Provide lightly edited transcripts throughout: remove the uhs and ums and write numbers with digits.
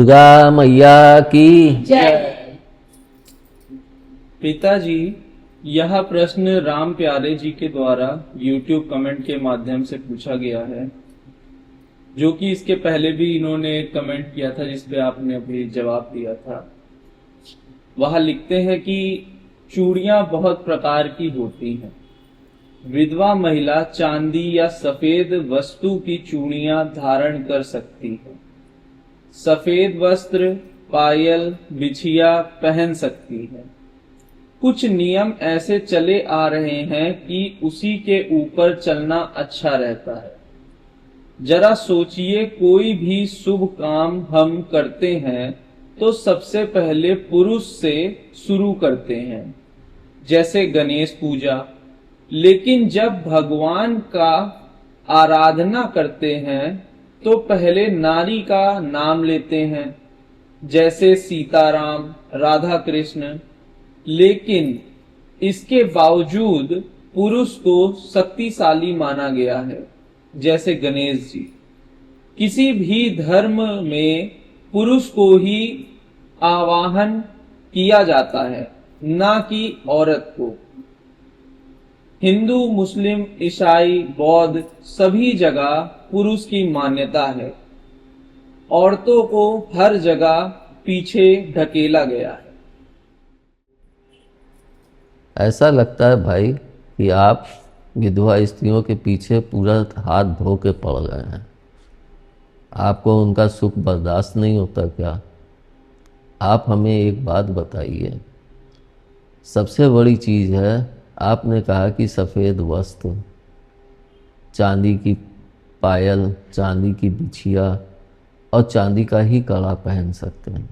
दुर्गा मैया की जय। पिताजी, यह प्रश्न राम प्यारे जी के द्वारा YouTube कमेंट के माध्यम से पूछा गया है, जो कि इसके पहले भी इन्होंने कमेंट किया था, जिस पे आपने अभी जवाब दिया था। वह लिखते हैं कि चूड़ियां बहुत प्रकार की होती हैं। विधवा महिला चांदी या सफेद वस्तु की चूड़ियां धारण कर सकती है। सफेद वस्त्र, पायल, बिछिया पहन सकती है। कुछ नियम ऐसे चले आ रहे हैं कि उसी के ऊपर चलना अच्छा रहता है। जरा सोचिए, कोई भी शुभ काम हम करते हैं तो सबसे पहले पुरुष से शुरू करते हैं, जैसे गणेश पूजा। लेकिन जब भगवान का आराधना करते हैं तो पहले नारी का नाम लेते हैं, जैसे सीताराम, राधा कृष्ण। लेकिन इसके बावजूद पुरुष को शक्तिशाली माना गया है, जैसे गणेश जी। किसी भी धर्म में पुरुष को ही आवाहन किया जाता है, ना कि औरत को। हिंदू, मुस्लिम, ईसाई, बौद्ध सभी जगह पुरुष की मान्यता है। औरतों को हर जगह पीछे ढकेला गया है। ऐसा लगता है भाई कि आप विधवा स्त्रियों के पीछे पूरा हाथ धो के पड़ गए हैं। आपको उनका सुख बर्दाश्त नहीं होता क्या? आप हमें एक बात बताइए। सबसे बड़ी चीज़ है, आपने कहा कि सफ़ेद वस्त्र, चांदी की पायल, चांदी की बिछिया और चांदी का ही कड़ा पहन सकते हैं।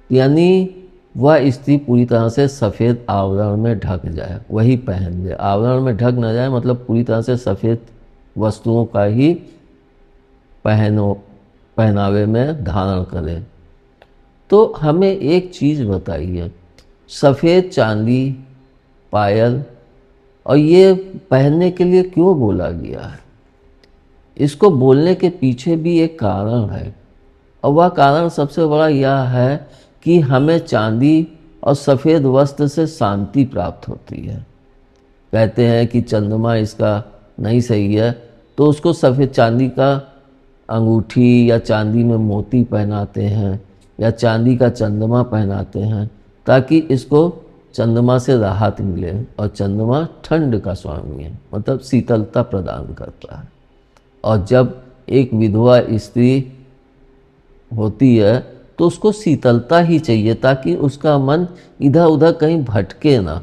यानी वह स्त्री पूरी तरह से सफ़ेद आवरण में ढक जाए, वही पहन ले। आवरण में ढक न जाए मतलब पूरी तरह से सफ़ेद वस्तुओं का ही पहनावे में धारण करें। तो हमें एक चीज़ बताइए, सफ़ेद चांदी, पायल और ये पहनने के लिए क्यों बोला गया है? इसको बोलने के पीछे भी एक कारण है, और वह कारण सबसे बड़ा यह है कि हमें चांदी और सफ़ेद वस्त्र से शांति प्राप्त होती है। कहते हैं कि चंद्रमा इसका नहीं सही है, तो उसको सफ़ेद चांदी का अंगूठी या चांदी में मोती पहनाते हैं या चांदी का चंद्रमा पहनाते हैं, ताकि इसको चंद्रमा से राहत मिले। और चंद्रमा ठंड का स्वामी है, मतलब शीतलता प्रदान करता है। और जब एक विधवा स्त्री होती है तो उसको शीतलता ही चाहिए, ताकि उसका मन इधर उधर कहीं भटके ना।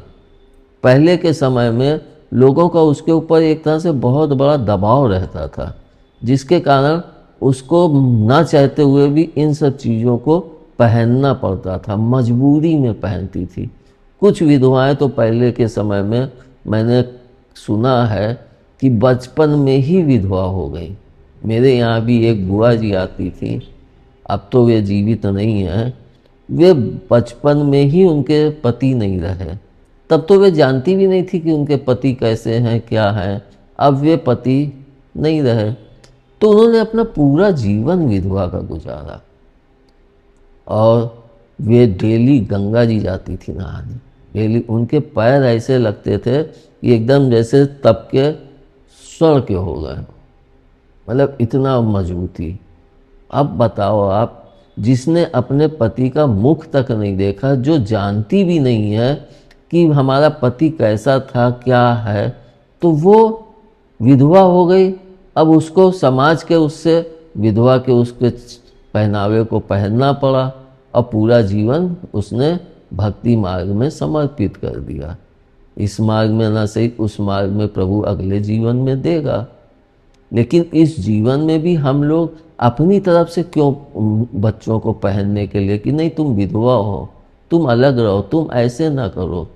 पहले के समय में लोगों का उसके ऊपर एक तरह से बहुत बड़ा दबाव रहता था, जिसके कारण उसको ना चाहते हुए भी इन सब चीज़ों को पहनना पड़ता था, मजबूरी में पहनती थी। कुछ विधवाएं तो पहले के समय में मैंने सुना है कि बचपन में ही विधवा हो गई। मेरे यहाँ भी एक बुआ जी आती थी, अब तो वे जीवित नहीं हैं। वे बचपन में ही उनके पति नहीं रहे, तब तो वे जानती भी नहीं थी कि उनके पति कैसे हैं, क्या हैं। अब वे पति नहीं रहे तो उन्होंने अपना पूरा जीवन विधवा का गुजारा। और वे डेली गंगा जी जाती थी नहाने। डेली उनके पैर ऐसे लगते थे कि एकदम जैसे तप के सड़ के हो गए, मतलब इतना मजबूती। अब बताओ आप, जिसने अपने पति का मुख तक नहीं देखा, जो जानती भी नहीं है कि हमारा पति कैसा था, क्या है, तो वो विधवा हो गई। अब उसको समाज के उससे विधवा के उसके पहनावे को पहनना पड़ा, और पूरा जीवन उसने भक्ति मार्ग में समर्पित कर दिया। इस मार्ग में ना सही, उस मार्ग में प्रभु अगले जीवन में देगा। लेकिन इस जीवन में भी हम लोग अपनी तरफ से क्यों बच्चों को पहनने के लिए कि नहीं तुम विधवा हो, तुम अलग रहो, तुम ऐसे ना करो।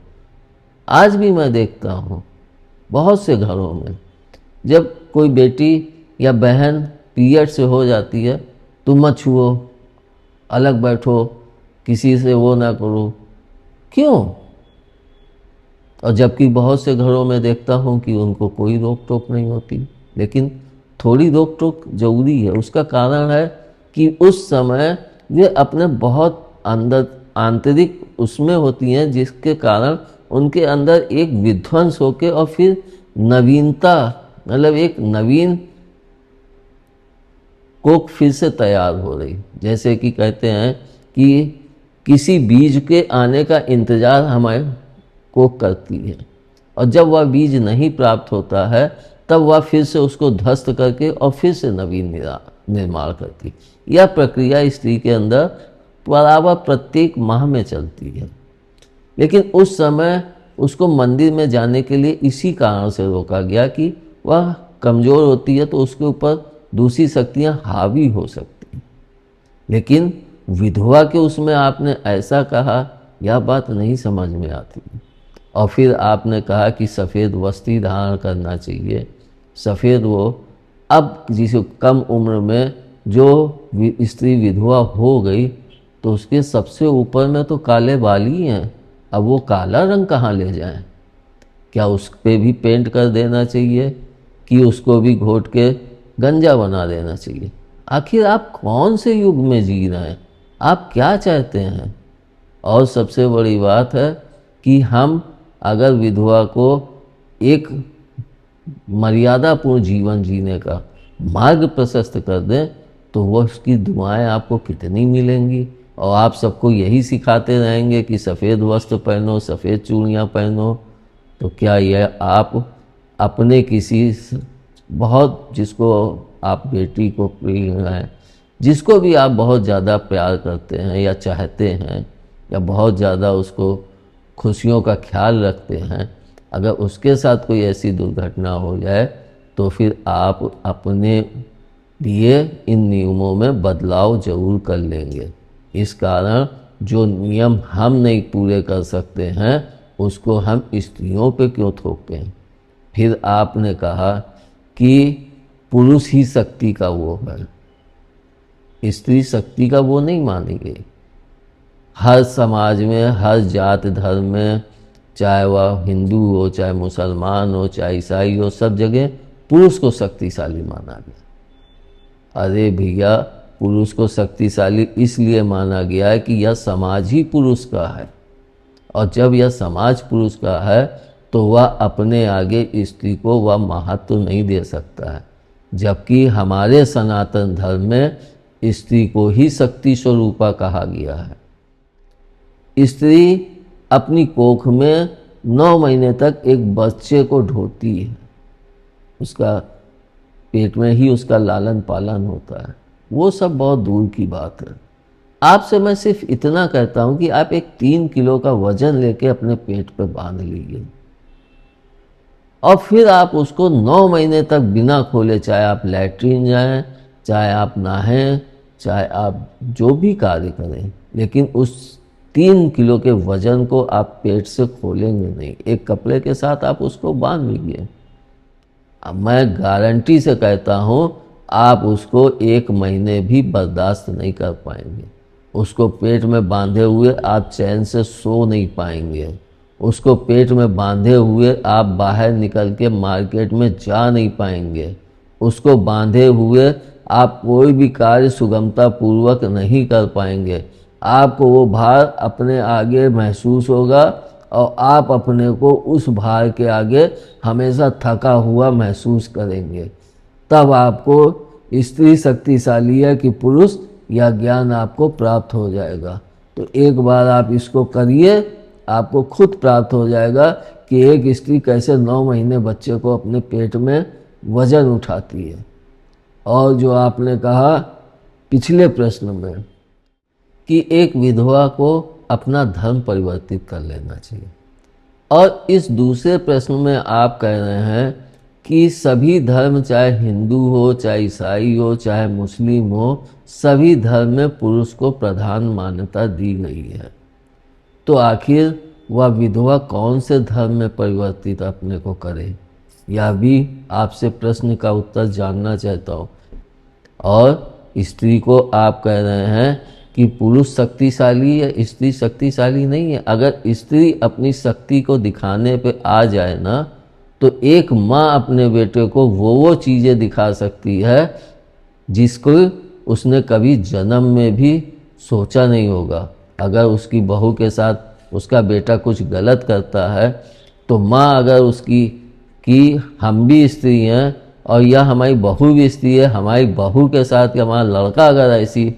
आज भी मैं देखता हूँ बहुत से घरों में, जब कोई बेटी या बहन पीरियड से हो जाती है, तुम मत छुओ, अलग बैठो, किसी से वो ना करो। क्यों? और जबकि बहुत से घरों में देखता हूँ कि उनको कोई रोक टोक नहीं होती। लेकिन थोड़ी रोक टोक जरूरी है। उसका कारण है कि उस समय वे अपने बहुत अंदर आंतरिक उसमें होती हैं, जिसके कारण उनके अंदर एक विध्वंस होके और फिर नवीनता, मतलब एक नवीन कोक फिर से तैयार हो रही। जैसे कि कहते हैं कि किसी बीज के आने का इंतज़ार हमारे कोक करती है, और जब वह बीज नहीं प्राप्त होता है तब वह फिर से उसको ध्वस्त करके और फिर से नवीन निर्माण करती। यह प्रक्रिया स्त्री के अंदर बराबर प्रत्येक माह में चलती है। लेकिन उस समय उसको मंदिर में जाने के लिए इसी कारण से रोका गया कि वह कमज़ोर होती है तो उसके ऊपर दूसरी शक्तियाँ हावी हो सकती हैं। लेकिन विधवा के उसमें आपने ऐसा कहा, यह बात नहीं समझ में आती। और फिर आपने कहा कि सफ़ेद वस्त्र धारण करना चाहिए। सफ़ेद वो अब जिसे कम उम्र में जो स्त्री विधवा हो गई तो उसके सबसे ऊपर में तो काले बाल ही हैं, अब वो काला रंग कहाँ ले जाएं? क्या उस पर भी पेंट कर देना चाहिए कि उसको भी घोट के गंजा बना देना चाहिए? आखिर आप कौन से युग में जी रहे हैं? आप क्या चाहते हैं? और सबसे बड़ी बात है कि हम अगर विधवा को एक मर्यादापूर्ण जीवन जीने का मार्ग प्रशस्त कर दें तो वह उसकी दुआएं आपको कितनी मिलेंगी। और आप सबको यही सिखाते रहेंगे कि सफ़ेद वस्त्र पहनो, सफ़ेद चूड़ियाँ पहनो, तो क्या यह आप अपने किसी बहुत, जिसको आप बेटी को प्रिय हैं, जिसको भी आप बहुत ज़्यादा प्यार करते हैं या चाहते हैं या बहुत ज़्यादा उसको खुशियों का ख्याल रखते हैं, अगर उसके साथ कोई ऐसी दुर्घटना हो जाए तो फिर आप अपने लिए इन नियमों में बदलाव जरूर कर लेंगे। इस कारण जो नियम हम नहीं पूरे कर सकते हैं उसको हम स्त्रियों पे क्यों थोपें? फिर आपने कहा कि पुरुष ही शक्ति का वो है, स्त्री शक्ति का वो नहीं मानी गई। हर समाज में, हर जात धर्म में, चाहे वह हिंदू हो, चाहे मुसलमान हो, चाहे ईसाई हो, सब जगह पुरुष को शक्तिशाली माना गया। अरे भैया, पुरुष को शक्तिशाली इसलिए माना गया है कि यह समाज ही पुरुष का है, और जब यह समाज पुरुष का है तो वह अपने आगे स्त्री को वह महत्व नहीं दे सकता है। जबकि हमारे सनातन धर्म में स्त्री को ही शक्ति स्वरूपा कहा गया है। स्त्री अपनी कोख में 9 महीने तक एक बच्चे को ढोती है, उसका पेट में ही उसका लालन पालन होता है। वो सब बहुत दूर की बात है। आपसे मैं सिर्फ इतना कहता हूं कि आप एक 3 किलो का वजन लेके अपने पेट पे बांध लीजिए और फिर आप उसको 9 महीने तक बिना खोले, चाहे आप लैट्रीन जाएं, चाहे आप नहाएं, चाहे आप जो भी कार्य करें, लेकिन उस 3 किलो के वजन को आप पेट से खोलेंगे नहीं। एक कपड़े के साथ आप उसको बांध लीजिए। अब मैं गारंटी से कहता हूँ आप उसको 1 महीने भी बर्दाश्त नहीं कर पाएंगे। उसको पेट में बांधे हुए आप चैन से सो नहीं पाएंगे। उसको पेट में बांधे हुए आप बाहर निकल के मार्केट में जा नहीं पाएंगे। उसको बांधे हुए आप कोई भी कार्य सुगमता पूर्वक नहीं कर पाएंगे। आपको वो भार अपने आगे महसूस होगा और आप अपने को उस भार के आगे हमेशा थका हुआ महसूस करेंगे। तब आपको स्त्री शक्तिशाली है कि पुरुष, यह ज्ञान आपको प्राप्त हो जाएगा। तो एक बार आप इसको करिए, आपको खुद प्राप्त हो जाएगा कि एक स्त्री कैसे 9 महीने बच्चे को अपने पेट में वजन उठाती है। और जो आपने कहा पिछले प्रश्न में कि एक विधवा को अपना धर्म परिवर्तित कर लेना चाहिए, और इस दूसरे प्रश्न में आप कह रहे हैं कि सभी धर्म, चाहे हिंदू हो, चाहे ईसाई हो, चाहे मुस्लिम हो, सभी धर्म में पुरुष को प्रधान मान्यता दी गई है। तो आखिर वह विधवा कौन से धर्म में परिवर्तित अपने को करे, यह भी आपसे प्रश्न का उत्तर जानना चाहता हूँ। और स्त्री को आप कह रहे हैं कि पुरुष शक्तिशाली है, स्त्री शक्तिशाली नहीं है। अगर स्त्री अपनी शक्ति को दिखाने पे आ जाए ना, तो एक माँ अपने बेटे को वो चीज़ें दिखा सकती है जिसको उसने कभी जन्म में भी सोचा नहीं होगा। अगर उसकी बहू के साथ उसका बेटा कुछ गलत करता है तो माँ अगर उसकी कि हम भी स्त्री हैं और यह हमारी बहू भी स्त्री है, हमारी बहू के साथ हमारा लड़का अगर ऐसी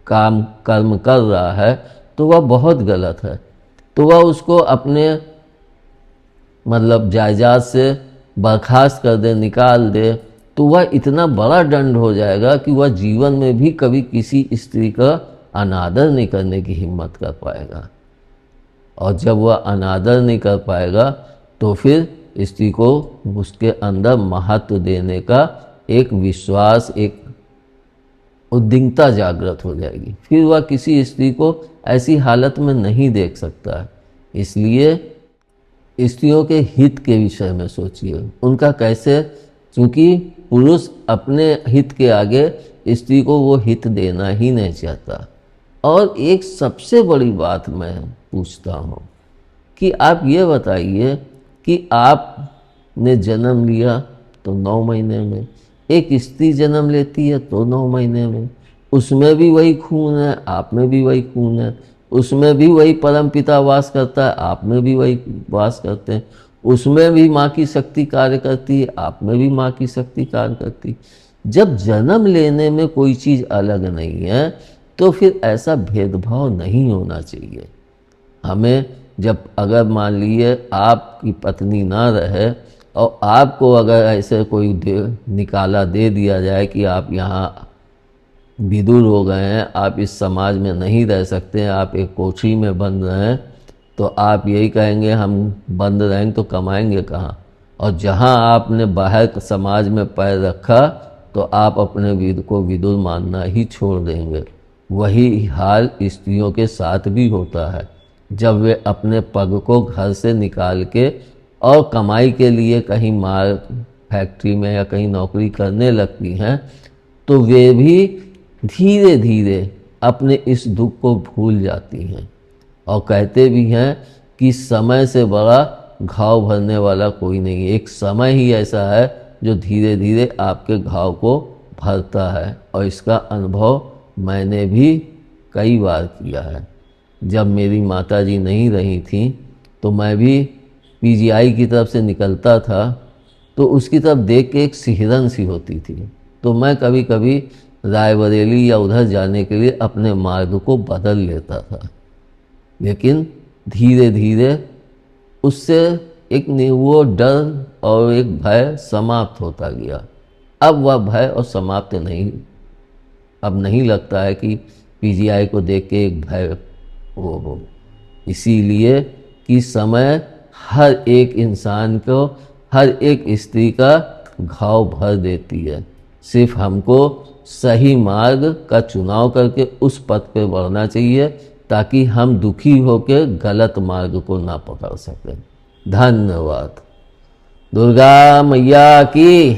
कर्म कर रहा है तो वह बहुत गलत है, तो वह उसको अपने मतलब जायदाद से बर्खास्त कर दे, निकाल दे, तो वह इतना बड़ा दंड हो जाएगा कि वह जीवन में भी कभी किसी स्त्री का अनादर नहीं करने की हिम्मत कर पाएगा। और जब वह अनादर नहीं कर पाएगा तो फिर स्त्री को उसके अंदर महत्व देने का एक विश्वास, एक उद्विग्नता जागृत हो जाएगी। फिर वह किसी स्त्री को ऐसी हालत में नहीं देख सकता है। इसलिए स्त्रियों के हित के विषय में सोचिए, उनका कैसे, क्योंकि पुरुष अपने हित के आगे स्त्री को वो हित देना ही नहीं चाहता। और एक सबसे बड़ी बात मैं पूछता हूँ कि आप ये बताइए कि आपने जन्म लिया तो 9 महीने में, एक स्त्री जन्म लेती है तो 9 महीने में, उसमें भी वही खून है, आप में भी वही खून है, उसमें भी वही परमपिता वास करता है, आप में भी वही वास करते हैं, उसमें भी माँ की शक्ति कार्य करती है, आप में भी माँ की शक्ति कार्य करती है। जब जन्म लेने में कोई चीज़ अलग नहीं है तो फिर ऐसा भेदभाव नहीं होना चाहिए। हमें जब अगर मान लीजिए आपकी पत्नी ना रहे और आपको अगर ऐसे कोई निकाला दे दिया जाए कि आप यहाँ विदुर हो गए हैं, आप इस समाज में नहीं रह सकते हैं, आप एक कोठरी में बंद रहे हैं, तो आप यही कहेंगे हम बंद रहेंगे तो कमाएंगे कहाँ। और जहाँ आपने बाहर समाज में पैर रखा तो आप अपने विदुर मानना ही छोड़ देंगे। वही हाल स्त्रियों के साथ भी होता है। जब वे अपने पग को घर से निकाल के और कमाई के लिए कहीं माल फैक्ट्री में या कहीं नौकरी करने लगती हैं तो वे भी धीरे धीरे अपने इस दुख को भूल जाती हैं। और कहते भी हैं कि समय से बड़ा घाव भरने वाला कोई नहीं है। एक समय ही ऐसा है जो धीरे धीरे आपके घाव को भरता है। और इसका अनुभव मैंने भी कई बार किया है। जब मेरी माताजी नहीं रही थी तो मैं भी पीजीआई की तरफ से निकलता था तो उसकी तरफ देख के एक सिहरन सी होती थी, तो मैं कभी कभी रायबरेली या उधर जाने के लिए अपने मार्ग को बदल लेता था। लेकिन धीरे धीरे उससे एक वो डर और एक भय समाप्त होता गया। अब वह भय और समाप्त नहीं, अब नहीं लगता है कि पीजीआई को देख के एक भय हो। इसीलिए कि समय हर एक इंसान को, हर एक स्त्री का घाव भर देती है। सिर्फ हमको सही मार्ग का चुनाव करके उस पथ पे बढ़ना चाहिए ताकि हम दुखी होकर गलत मार्ग को ना पकड़ सकें। धन्यवाद। दुर्गा मैया की।